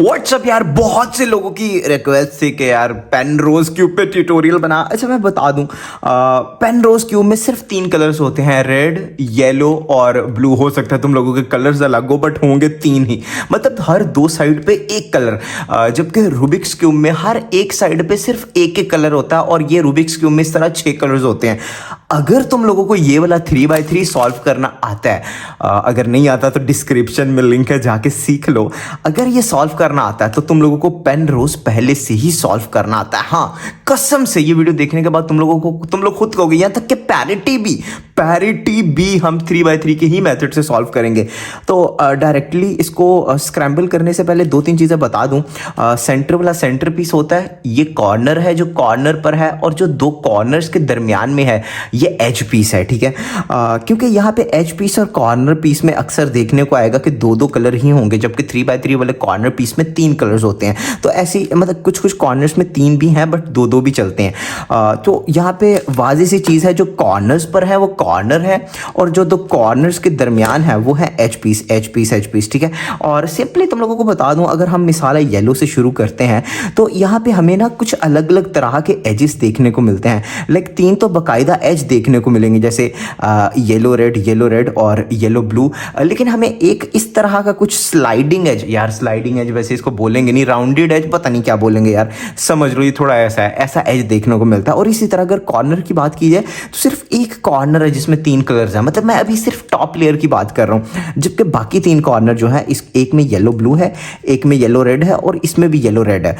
WhatsApp यार, बहुत से लोगों की रिक्वेस्ट थी कि यार पेन रोज क्यूब पे ट्यूटोरियल बना। अच्छा मैं बता दूं, पेन रोज क्यूब में सिर्फ 3 कलर्स होते हैं, रेड, येलो और ब्लू। हो सकता है तुम लोगों के कलर्स अलग हो, बट होंगे 3 ही, मतलब हर 2 साइड पे एक कलर। जबकि रूबिक्स क्यूब में हर एक साइड पे सिर्फ एक एक कलर होता है, और ये रूबिक्स क्यूब में इस तरह 6 कलर्स होते हैं। अगर तुम लोगों को ये वाला 3x3 सॉल्व करना आता है, अगर नहीं आता तो डिस्क्रिप्शन में लिंक है, जाके सीख लो। अगर ये सॉल्व करना आता है तो तुम लोगों को पेन रोज पहले से ही सॉल्व करना आता है। हाँ कसम से, ये वीडियो देखने के बाद तुम लोग खुद कहोगे, यहाँ तक कि पैरिटी भी हम 3x3 के ही मेथड से सॉल्व करेंगे। तो डायरेक्टली इसको स्क्रैम्बल करने से पहले 2-3 चीज़ें बता दूं। सेंटर वाला सेंटर पीस होता है, ये कॉर्नर है जो कॉर्नर पर है, और जो 2 कॉर्नर्स के दरमियान में है ये एज पीस है, ठीक है। क्योंकि यहाँ पे एज पीस और कॉर्नर पीस में अक्सर देखने को आएगा कि 2-2 कलर ही होंगे, जबकि 3x3 वाले कॉर्नर पीस में 3 कलर्स होते हैं। तो ऐसी मतलब कुछ कॉर्नर्स में 3 भी हैं, बट 2-2 भी चलते हैं। तो यहाँ पे वाज़ेह सी चीज़ है, जो कॉर्नर्स पर है वो कॉर्नर है, और जो 2 कॉर्नर्स के दरमियान है वो है एज पीस, ठीक है। और सिंपली तुम लोगों को बता दूं, अगर हम मिसाल येलो से शुरू करते हैं तो यहाँ पे हमें ना कुछ अलग अलग तरह के एजेस देखने को मिलते हैं। लाइक 3 तो बाकायदा एज देखने को मिलेंगे, जैसे येलो रेड और येलो ब्लू। लेकिन हमें एक इस तरह का कुछ स्लाइडिंग एज, यार स्लाइडिंग एज वैसे इसको बोलेंगे नहीं, राउंडेड एज पता नहीं क्या बोलेंगे यार, समझ लो ये थोड़ा ऐसा है, ऐसा एज देखने को मिलता है। और इसी तरह अगर कॉर्नर की बात की जाए तो सिर्फ एक कॉर्नर है जिसमें 3 कलर्स हैं, मतलब मैं अभी सिर्फ टॉप लेयर की बात कर रहा हूँ, जबकि बाकी 3 कॉर्नर जो है, इस एक में येलो ब्लू है, एक में येलो रेड है, और इसमें भी येलो रेड है।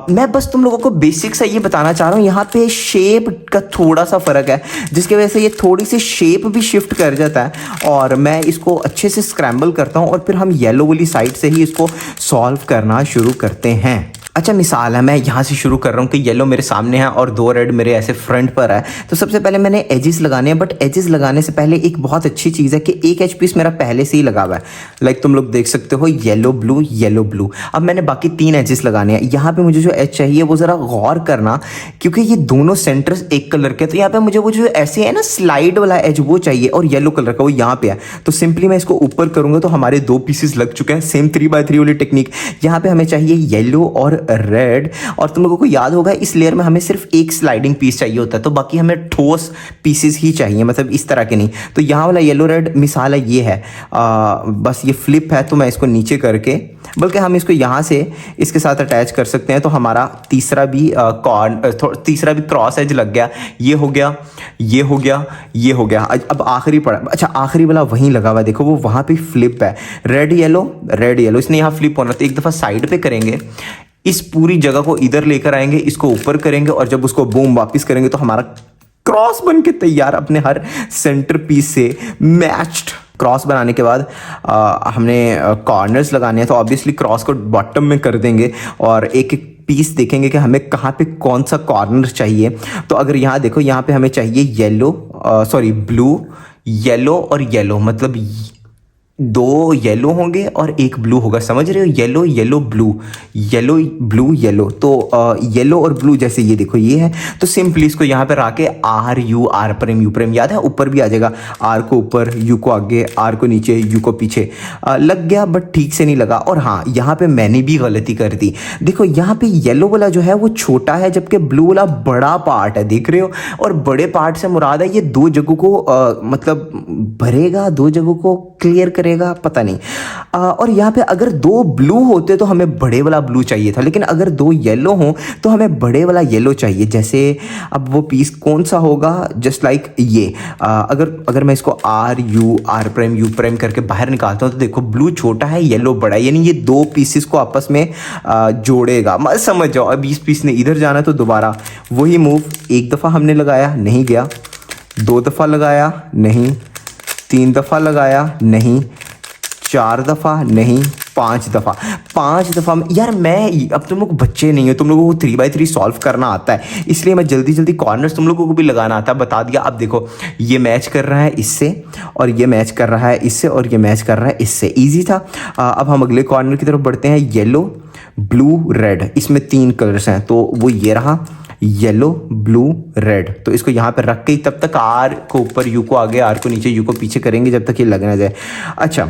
मैं बस तुम लोगों को बेसिक सा ये बताना चाह रहा हूँ, यहाँ पे शेप का थोड़ा सा फर्क है, जिसकी वजह से ये थोड़ी सी शेप भी शिफ्ट कर जाता है। और मैं इसको अच्छे से स्क्रैम्बल करता हूँ, और फिर हम येलो वाली साइड से ही इसको सॉल्व करना शुरू करते हैं। अच्छा मिसाल है, मैं यहाँ से शुरू कर रहा हूँ कि येलो मेरे सामने है और 2 रेड मेरे ऐसे फ्रंट पर है। तो सबसे पहले मैंने एजेस लगाने हैं, बट एजेस लगाने से पहले एक बहुत अच्छी चीज़ है कि एक एज पीस मेरा पहले से ही लगा हुआ है। लाइक तुम लोग देख सकते हो, येलो ब्लू। अब मैंने बाकी 3 एजेस लगाने हैं। यहाँ पे मुझे जो एज चाहिए वो ज़रा गौर करना, क्योंकि ये दोनों सेंटर्स एक कलर के, तो यहाँ पे मुझे वो जो ऐसे है ना स्लाइड वाला एज वो चाहिए, और येलो कलर का वो यहाँ पे है। तो सिंपली मैं इसको ऊपर करूँगा तो हमारे 2 पीसेस लग चुके हैं। सेम 3x3 वाली टेक्निक। यहाँ पे हमें चाहिए येलो और रेड, और तुम लोगों को याद होगा इस लेयर में हमें सिर्फ एक स्लाइडिंग पीस चाहिए होता है, तो बाकी हमें ठोस पीसेस ही चाहिए, मतलब इस तरह के नहीं। तो यहाँ वाला येलो रेड मिसाल है, ये है, बस ये फ्लिप है, तो मैं इसको नीचे करके, बल्कि हम इसको यहाँ से इसके साथ अटैच कर सकते हैं, तो हमारा तीसरा भी क्रॉस एज लग गया। ये हो गया। अब आखिरी पड़ा, अच्छा आखिरी वाला वहीं लगा हुआ है, देखो वो वहाँ पे फ्लिप है, रेड येलो, इसने यहाँ फ्लिप होना, तो एक दफ़ा साइड पे करेंगे, इस पूरी जगह को इधर लेकर आएंगे, इसको ऊपर करेंगे, और जब उसको बूम वापस करेंगे तो हमारा क्रॉस बन के तैयार, अपने हर सेंटर पीस से मैच्ड। क्रॉस बनाने के बाद हमने कॉर्नर्स लगाने हैं, तो ऑब्वियसली क्रॉस को बॉटम में कर देंगे, और एक एक पीस देखेंगे कि हमें कहाँ पे कौन सा कॉर्नर चाहिए। तो अगर यहाँ देखो, यहाँ पे हमें चाहिए ब्लू, येलो और येलो, मतलब 2 येलो होंगे और 1 ब्लू होगा, समझ रहे हो, येलो ब्लू। तो येलो और ब्लू, जैसे ये देखो ये है, तो सिंपली इसको यहाँ पर आके आर प्राइम यू प्राइम, याद है ऊपर भी आ जाएगा, आर को ऊपर, यू को आगे, आर को नीचे, यू को पीछे। लग गया, बट ठीक से नहीं लगा। और हाँ, यहाँ पे मैंने भी गलती कर दी। देखो यहाँ पे येलो वाला जो है वो छोटा है, जबकि ब्लू वाला बड़ा पार्ट है, देख रहे हो। और बड़े पार्ट से मुराद है ये 2 जगहों को मतलब भरेगा, 2 जगहों को क्लियर करेगा, पता नहीं। और यहाँ पे अगर 2 ब्लू होते तो हमें बड़े वाला ब्लू चाहिए था, लेकिन अगर 2 येलो हो तो हमें बड़े वाला येलो चाहिए। जैसे अब वो पीस कौन सा होगा, जस्ट लाइक ये, अगर मैं इसको आर प्राइम यू प्राइम करके बाहर निकालता हूँ, तो देखो ब्लू छोटा है, येलो बड़ा है, यानी ये 2 पीसेस को आपस में जोड़ेगा। मत समझ जाओ, अब इस पीस ने इधर जाना, तो दोबारा वही मूव, एक दफ़ा हमने लगाया, नहीं गया, 2 दफ़ा लगाया, नहीं, 3 दफ़ा लगाया, नहीं, 4 दफ़ा, नहीं, 5 दफ़ा। यार मैं, अब तुम लोग बच्चे नहीं हो, तुम लोगों को 3x3 सॉल्व करना आता है, इसलिए मैं जल्दी कॉर्नर्स तुम लोगों को भी लगाना आता है, बता दिया। अब देखो ये मैच कर रहा है इससे, और ये मैच कर रहा है इससे, और ये मैच कर रहा है इससे, ईजी था। अब हम अगले कॉर्नर की तरफ बढ़ते हैं। येलो ब्लू रेड, इसमें 3 कलर्स हैं, तो वो ये रहा, येलो ब्लू रेड। तो इसको यहाँ पे रख के तब तक आर को ऊपर, यू को आगे, आर को नीचे, यू को पीछे करेंगे जब तक ये लग ना जाए। अच्छा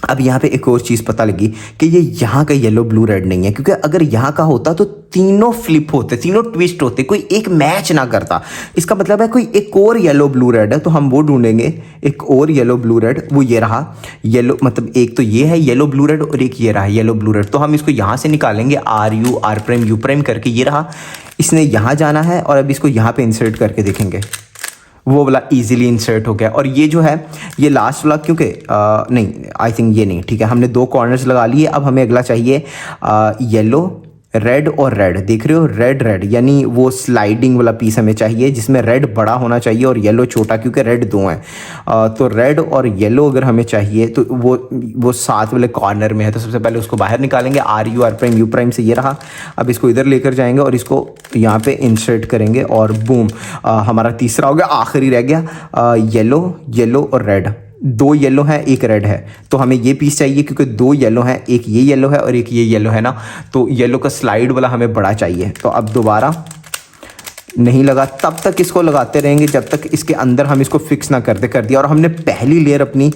अब यहाँ पे एक और चीज़ पता लगी कि ये यहाँ का येलो ब्लू रेड नहीं है, क्योंकि अगर यहाँ का होता तो तीनों फ्लिप होते, तीनों ट्विस्ट होते, कोई एक मैच ना करता। इसका मतलब है कोई एक और येलो ब्लू रेड है, तो हम वो ढूंढेंगे। एक और येलो ब्लू रेड, वो ये रहा येलो, मतलब एक तो ये है येलो ब्लू रेड और एक ये रहा येलो ब्लू रेड। तो हम इसको यहाँ से निकालेंगे, R U R prime U prime करके, ये रहा। इसने यहाँ जाना है और अब इसको यहाँ पे इंसर्ट करके देखेंगे, वो वाला इजीली इंसर्ट हो गया। और ये जो है ये लास्ट वाला, क्योंकि नहीं आई थिंक ये नहीं, ठीक है, हमने 2 कॉर्नर्स लगा लिए। अब हमें अगला चाहिए येलो रेड और रेड, देख रहे हो रेड रेड, यानी वो स्लाइडिंग वाला पीस हमें चाहिए जिसमें रेड बड़ा होना चाहिए और येलो छोटा, क्योंकि रेड 2 हैं। तो रेड और येलो अगर हमें चाहिए तो वो साथ वाले कॉर्नर में है। तो सबसे पहले उसको बाहर निकालेंगे, R U R prime U prime से, ये रहा। अब इसको इधर लेकर जाएंगे और इसको यहाँ पे इंसर्ट करेंगे और बूम, हमारा तीसरा हो गया, आखिरी रह गया येलो येलो और रेड। 2 येलो है, 1 रेड है, तो हमें ये पीस चाहिए क्योंकि 2 येलो है, एक ये येलो है और एक ये येलो है ना। तो येलो का स्लाइड वाला हमें बड़ा चाहिए। तो अब दोबारा नहीं लगा, तब तक इसको लगाते रहेंगे जब तक इसके अंदर हम इसको फिक्स ना कर दिया। और हमने पहली लेयर अपनी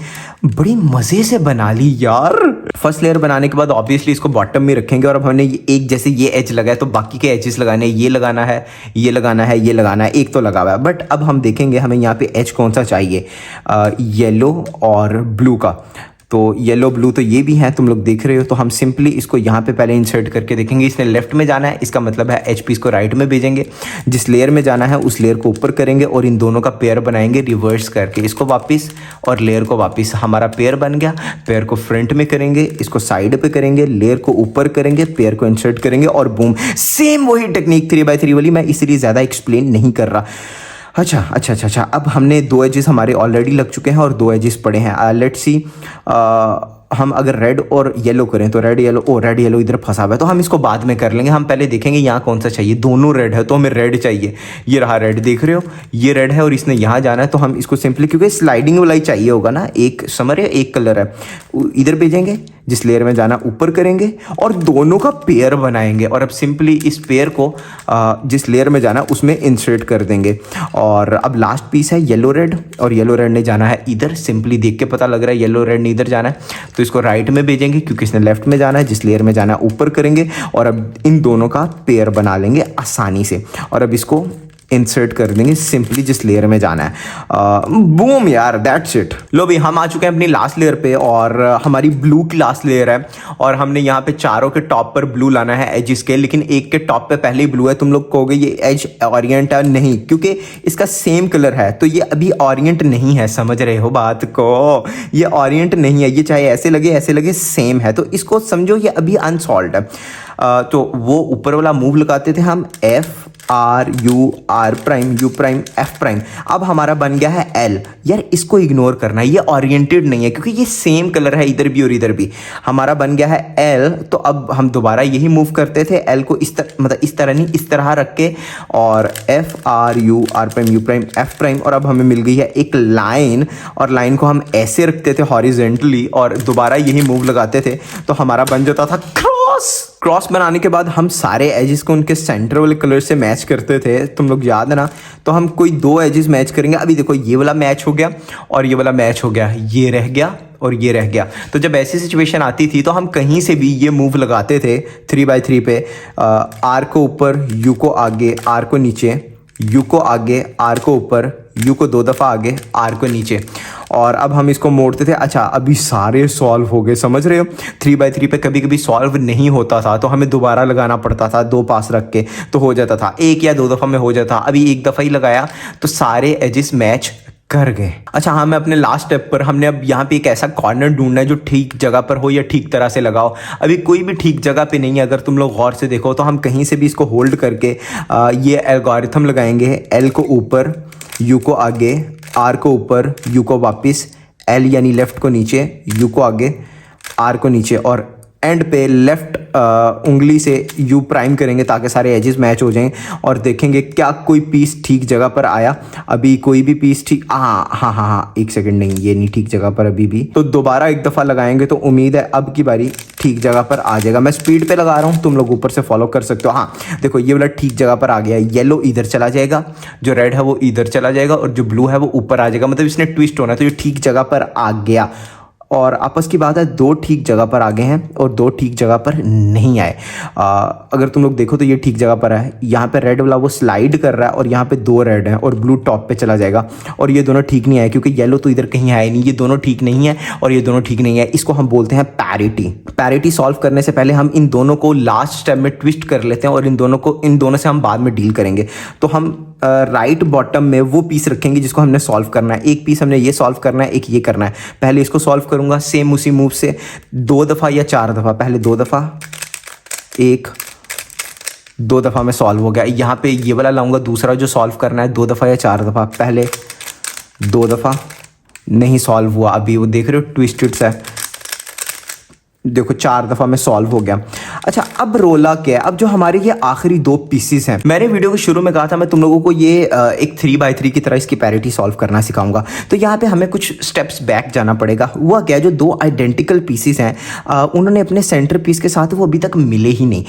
बड़ी मज़े से बना ली यार। फर्स्ट लेयर बनाने के बाद ऑब्वियसली इसको बॉटम में रखेंगे और अब हमने एक जैसे ये एज लगाया तो बाकी के एजेस लगाने, ये लगाना है, ये लगाना है, ये लगाना है, एक तो लगा हुआ है। बट अब हम देखेंगे हमें यहाँ पे एज कौन सा चाहिए, येलो और ब्लू का। तो येलो ब्लू तो ये भी हैं, तुम लोग देख रहे हो। तो हम सिंपली इसको यहाँ पे पहले इंसर्ट करके देखेंगे। इसने लेफ्ट में जाना है, इसका मतलब है एच पीस को राइट में भेजेंगे। जिस लेयर में जाना है उस लेयर को ऊपर करेंगे और इन दोनों का पेयर बनाएंगे रिवर्स करके, इसको वापस और लेयर को वापस। हमारा पेयर बन गया। पेयर को फ्रंट में करेंगे, इसको साइड पे करेंगे, लेयर को ऊपर करेंगे, पेयर को इंसर्ट करेंगे और बूम, सेम वही टेक्निक 3x3 वाली। मैं इसलिए ज़्यादा एक्सप्लेन नहीं कर रहा। अच्छा, अब हमने 2 एजेस हमारे ऑलरेडी लग चुके हैं और 2 एजेस पड़े हैं। लेट्स सी, हम अगर रेड और येलो करें तो रेड येलो इधर फंसा हुआ है, तो हम इसको बाद में कर लेंगे। हम पहले देखेंगे यहाँ कौन सा चाहिए। दोनों रेड है तो हमें रेड चाहिए, ये रहा रेड, देख रहे हो ये रेड है और इसने यहाँ जाना है। तो हम इसको सिंपली, क्योंकि स्लाइडिंग वाला ही चाहिए होगा ना, एक समर है एक कलर है, इधर भेजेंगे, जिस लेयर में जाना ऊपर करेंगे और दोनों का पेयर बनाएंगे। और अब सिंपली इस पेयर को जिस लेयर में जाना उसमें इंसर्ट कर देंगे। और अब लास्ट पीस है येलो रेड, और येलो रेड ने जाना है इधर। सिंपली देख के पता लग रहा है येलो रेड ने इधर जाना है, तो इसको राइट में भेजेंगे क्योंकि इसने लेफ्ट में जाना है। जिस लेयर में जाना है ऊपर करेंगे और अब इन दोनों का पेयर बना लेंगे आसानी से। और अब इसको इंसर्ट कर देंगे सिंपली जिस लेयर में जाना है। बूम यार, दैट्स इट। लो भाई, हम आ चुके हैं अपनी लास्ट लेयर पे और हमारी ब्लू की लास्ट लेयर है। और हमने यहाँ पे चारों के टॉप पर ब्लू लाना है एजिस के, लेकिन एक के टॉप पे पहले ही ब्लू है। तुम लोग कहोगे ये एज ऑरिएंट है, नहीं, क्योंकि इसका सेम कलर है तो ये अभी ऑरिएंट नहीं है। समझ रहे हो बात को, ये ऑरिएंट नहीं है, ये चाहे ऐसे लगे सेम है। तो इसको समझो ये अभी अनसॉल्व्ड है। तो वो ऊपर वाला मूव लगाते थे हम, F R U R prime U prime F prime. अब हमारा बन गया है एल। यार इसको इग्नोर करना, ये ओरिएंटेड नहीं है क्योंकि ये सेम कलर है इधर भी और इधर भी। हमारा बन गया है एल। तो अब हम दोबारा यही मूव करते थे, एल को इस तरह, मतलब इस तरह नहीं, इस तरह रख के, और F R prime U prime F prime. और अब हमें मिल गई है एक लाइन, और लाइन को हम ऐसे रखते थे हॉरिजेंटली और दोबारा यही मूव लगाते थे तो हमारा बन जाता था क्रॉस बनाने के बाद हम सारे एजेस को उनके सेंटर वाले कलर से मैच करते थे, तुम लोग याद है ना। तो हम कोई 2 एजेस मैच करेंगे। अभी देखो ये वाला मैच हो गया और ये वाला मैच हो गया, ये रह गया और ये रह गया। तो जब ऐसी सिचुएशन आती थी तो हम कहीं से भी ये मूव लगाते थे 3x3 पे। आर को ऊपर, यू को आगे, आर को नीचे, यू को आगे, आर को ऊपर, यू को 2 दफ़ा आगे, आर को नीचे। और अब हम इसको मोड़ते थे। अच्छा, अभी सारे सॉल्व हो गए, समझ रहे हो। 3x3 पे कभी कभी सॉल्व नहीं होता था तो हमें दोबारा लगाना पड़ता था, 2 पास रख के तो हो जाता था, 1 या 2 दफ़ा में हो जाता। अभी 1 दफ़ा ही लगाया तो सारे एजेस मैच कर गए। अच्छा हाँ, मैं अपने लास्ट स्टेप पर, हमने अब यहाँ पे एक ऐसा कॉर्नर ढूंढना है जो ठीक जगह पर हो या ठीक तरह से लगाओ। अभी कोई भी ठीक जगह पे नहीं है, अगर तुम लोग गौर से देखो तो हम कहीं से भी इसको होल्ड करके ये एल्गोरिथम लगाएंगे। एल को ऊपर, यू को आगे, आर को ऊपर, यू को वापस, एल यानी लेफ्ट को नीचे, यू को आगे, आर को नीचे, और एंड पे लेफ्ट उंगली से यू प्राइम करेंगे ताकि सारे एजेस मैच हो जाएं। और देखेंगे क्या कोई पीस ठीक जगह पर आया। अभी कोई भी पीस ठीक, हाँ, 1 सेकंड, नहीं ये नहीं ठीक जगह पर अभी भी। तो दोबारा 1 दफ़ा लगाएंगे तो उम्मीद है अब की बारी ठीक जगह पर आ जाएगा। मैं स्पीड पे लगा रहा हूँ, तुम लोग ऊपर से फॉलो कर सकते हो। हाँ देखो, ये वाला ठीक जगह पर आ गया। येलो इधर चला जाएगा, जो रेड है वो इधर चला जाएगा और जो ब्लू है वो ऊपर आ जाएगा। मतलब इसने ट्विस्ट होना है तो ये ठीक जगह पर आ गया। और आपस की बात है, दो ठीक जगह पर आ गए हैं और दो ठीक जगह पर नहीं आए। अगर तुम लोग देखो तो ये ठीक जगह पर है, यहाँ पे रेड वाला वो स्लाइड कर रहा है और यहाँ पे दो रेड हैं और ब्लू टॉप पे चला जाएगा, और ये दोनों ठीक नहीं आए क्योंकि येलो तो इधर कहीं है नहीं। ये दोनों ठीक नहीं है और ये दोनों ठीक नहीं है। इसको हम बोलते हैं पैरिटी। पैरिटी सॉल्व करने से पहले हम इन दोनों को लास्ट स्टेप में ट्विस्ट कर लेते हैं और इन दोनों से हम बाद में डील करेंगे। तो हम राइट बॉटम में वो पीस रखेंगे जिसको हमने सॉल्व करना है। एक पीस हमने ये सॉल्व करना है, एक ये करना है। पहले इसको सॉल्व करूंगा सेम उसी मूव से 2 दफ़ा या 4 दफ़ा। पहले 2 दफ़ा, 1 2 दफ़ा में सॉल्व हो गया। यहाँ पे ये वाला लाऊंगा दूसरा जो सॉल्व करना है 2 दफ़ा या 4 दफ़ा। पहले 2 दफ़ा, नहीं सॉल्व हुआ। अभी वो देख रहे हो ट्विस्टेड सा है, देखो 4 दफ़ा में सॉल्व हो गया। अच्छा, अब रोला क्या है? अब जो हमारे ये आखिरी दो पीसेस हैं, मैंने वीडियो के शुरू में कहा था मैं तुम लोगों को ये एक 3x3 की तरह इसकी पैरिटी सॉल्व करना सिखाऊंगा। तो यहाँ पे हमें कुछ स्टेप्स बैक जाना पड़ेगा। हुआ क्या, जो दो आइडेंटिकल पीसेस हैं उन्होंने अपने सेंटर पीस के साथ वो अभी तक मिले ही नहीं।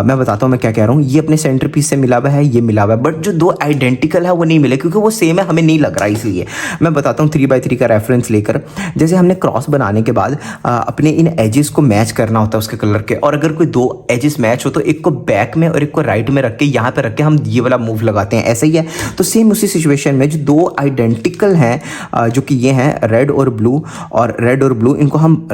मैं बताता हूँ मैं क्या कह रहा हूँ। ये अपने सेंटर पीस से मिला हुआ है, ये मिला हुआ है, बट जो दो आइडेंटिकल है वो नहीं मिले क्योंकि वो सेम है, हमें नहीं लग रहा। इसलिए मैं बताता हूँ 3x3 का रेफरेंस लेकर। जैसे हमने क्रॉस बनाने के बाद अपने इन एजेस को मैच करना होता है उसके कलर के, और अगर कोई दो एजेस मैच हो तो एक को बैक में और एक को राइट में रख के यहाँ पे रख के हम ये वाला मूव लगाते हैं। ऐसा ही है। तो सेम उसी सिचुएशन में जो दो आइडेंटिकल हैं जो कि ये हैं रेड और ब्लू, इनको हम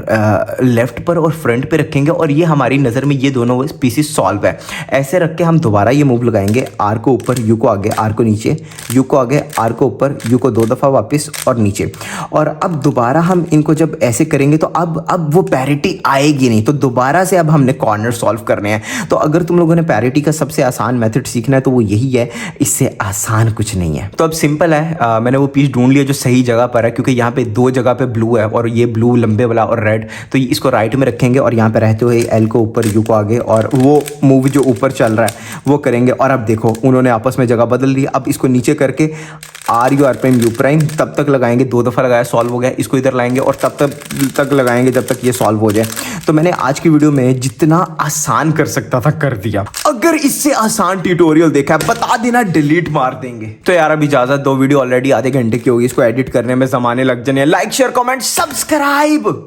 लेफ्ट पर और फ्रंट पे रखेंगे और ये हमारी नज़र में ये दोनों पीसेस सॉल्व है। ऐसे रख के हम दोबारा ये मूव लगाएंगे, आर को ऊपर, यू को आगे, आर को नीचे, यू को आगे, आर को ऊपर, यू को 2 दफ़ा वापस और नीचे। और अब दोबारा हम इनको जब ऐसे करेंगे तो अब वो पैरिटी आएगी नहीं। तो दोबारा से अब हमने कॉर्नर सॉल्व करने हैं। तो अगर तुम लोगों ने पैरिटी का सबसे आसान मेथड सीखना है तो वो यही है, इससे आसान कुछ नहीं है। तो अब सिंपल है, मैंने वो पीस ढूंढ लिया जो सही जगह पर है क्योंकि यहाँ पे दो जगह पे ब्लू है और ये ब्लू लंबे वाला और रेड, तो इसको राइट में रखेंगे और यहाँ पे रहते हुए एल को ऊपर, यू को आगे, और वो मूव जो ऊपर चल रहा है वो करेंगे। और अब देखो उन्होंने आपस में जगह बदल ली। अब इसको नीचे करके R U R prime U prime तब तक लगाएंगे, 2 दफ़ा लगाया, सॉल्व हो गया। इसको इधर लाएंगे और तब तक लगाएंगे जब तक ये सॉल्व हो जाए। तो मैंने आज की वीडियो में जितना आसान कर सकता था कर दिया। अगर इससे आसान ट्यूटोरियल देखा है बता देना, डिलीट मार देंगे। तो यार अब इजाजत दो, वीडियो ऑलरेडी आधे घंटे की होगी, इसको एडिट करने में जमाने लग जाने। Like share comment subscribe.